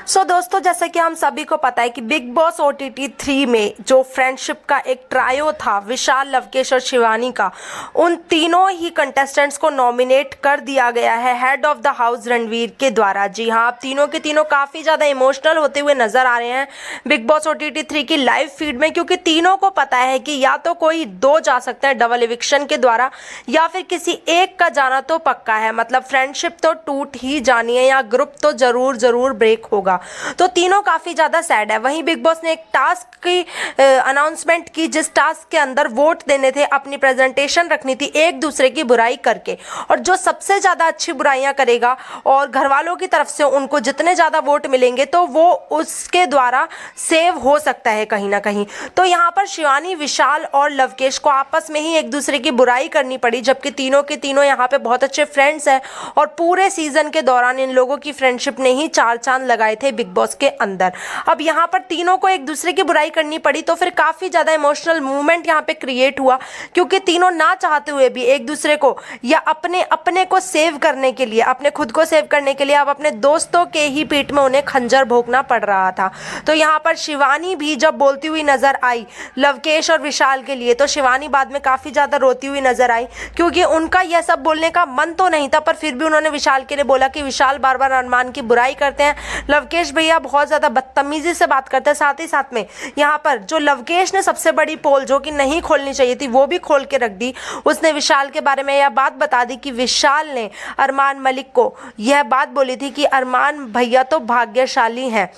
दोस्तों, जैसे कि हम सभी को पता है कि बिग बॉस ओटीटी 3 में जो फ्रेंडशिप का एक ट्रायो था विशाल, लवकेश और शिवानी का, उन तीनों ही कंटेस्टेंट्स को नॉमिनेट कर दिया गया है head of the house Ranveer के द्वारा। जी हाँ, आप तीनों के तीनों काफ़ी ज़्यादा इमोशनल होते हुए नजर आ रहे हैं बिग बॉस ओटीटी 3 की लाइव फीड में, क्योंकि तीनों को पता है कि या तो कोई दो जा सकते हैं डबल इविक्शन के द्वारा, या फिर किसी एक का जाना तो पक्का है। मतलब फ्रेंडशिप तो टूट ही जानी है या ग्रुप तो जरूर जरूर ब्रेक होगा। तो तीनों काफी ज्यादा सैड है। वहीं बिग बॉस ने एक टास्क की अनाउंसमेंट की, जिस टास्क के अंदर वोट देने थे, अपनी प्रेजेंटेशन रखनी थी एक दूसरे की बुराई करके, और जो सबसे ज्यादा अच्छी बुराइयां करेगा और घर वालों की तरफ से उनको जितने ज्यादा वोट मिलेंगे तो वो उसके द्वारा सेव हो सकता है कहीं ना कहीं। तो यहाँ पर शिवानी, विशाल और लवकेश को आपस में ही एक दूसरे की बुराई करनी पड़ी, जबकि तीनों के तीनों यहाँ पे बहुत अच्छे फ्रेंड्स हैं और पूरे सीजन के दौरान इन लोगों की फ्रेंडशिप ने ही चार चांद लगाए थे बिग बॉस के अंदर। अब यहाँ पर तीनों को एक दूसरे की बुराई करनी पड़ी, तो फिर काफी ज्यादा इमोशनल मूवमेंट यहाँ पे क्रिएट हुआ, क्योंकि तीनों ना चाहते हुए भी एक दूसरे को या अपने अपने को सेव करने के लिए, अपने खुद को सेव करने के लिए अब अपने दोस्तों के ही पीठ में उन्हें खंजर भोंकना पड़ रहा था। तो यहाँ पर शिवानी भी जब बोलती हुई नजर आई लवकेश और विशाल के लिए, तो शिवानी बाद में काफी ज्यादा रोती हुई नजर आई, क्योंकि उनका यह सब बोलने का मन तो नहीं था, पर फिर भी उन्होंने विशाल के लिए बोला कि विशाल बार बार अरमान की बुराई करते हैं, लवकेश भैया बहुत ज्यादा बदतमीजी से बात करते हैं। साथ ही साथ में यहाँ पर जो लवकेश ने सबसे बड़ी पोल जो कि नहीं खोलनी चाहिए थी वो भी खोल के रख दी। उसने विशाल के बारे में यह बात बता दी कि विशाल ने अरमान मलिक को यह बात बोली थी कि अरमान भैया तो भाग्यशाली हैं।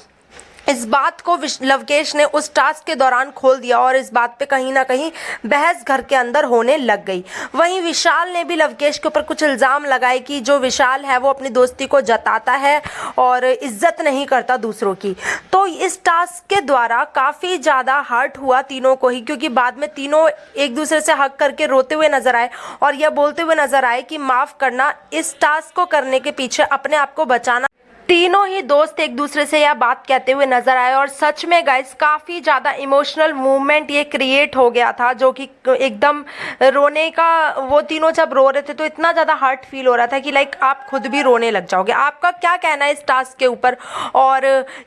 इस बात को लवकेश ने उस टास्क के दौरान खोल दिया और इस बात पे कहीं ना कहीं बहस घर के अंदर होने लग गई। वहीं विशाल ने भी लवकेश के ऊपर कुछ इल्ज़ाम लगाए कि जो विशाल है वो अपनी दोस्ती को जताता है और इज्जत नहीं करता दूसरों की। तो इस टास्क के द्वारा काफ़ी ज़्यादा हर्ट हुआ तीनों को ही, क्योंकि बाद में तीनों एक दूसरे से हक करके रोते हुए नजर आए और यह बोलते हुए नजर आए कि माफ़ करना, इस टास्क को करने के पीछे अपने आप को बचाना। तीनों ही दोस्त एक दूसरे से यह बात कहते हुए नजर आए और सच में गाइस काफी ज्यादा इमोशनल मूवमेंट ये क्रिएट हो गया था, जो कि एकदम रोने का, वो तीनों जब रो रहे थे तो इतना ज्यादा हर्ट फील हो रहा था कि लाइक आप खुद भी रोने लग जाओगे। आपका क्या कहना है इस टास्क के ऊपर, और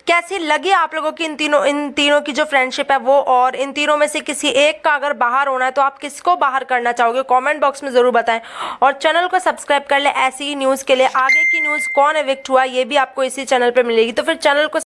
कैसी लगी आप लोगों की इन तीनों की जो फ्रेंडशिप है वो, और इन तीनों में से किसी एक का अगर बाहर होना है तो आप किसको बाहर करना चाहोगे, कॉमेंट बॉक्स में जरूर बताएं। और चैनल को सब्सक्राइब कर ले ऐसी ही न्यूज के लिए। आगे की न्यूज कौन एविक्ट हुआ ये भी आपको इसी चैनल पर मिलेगी, तो फिर चैनल को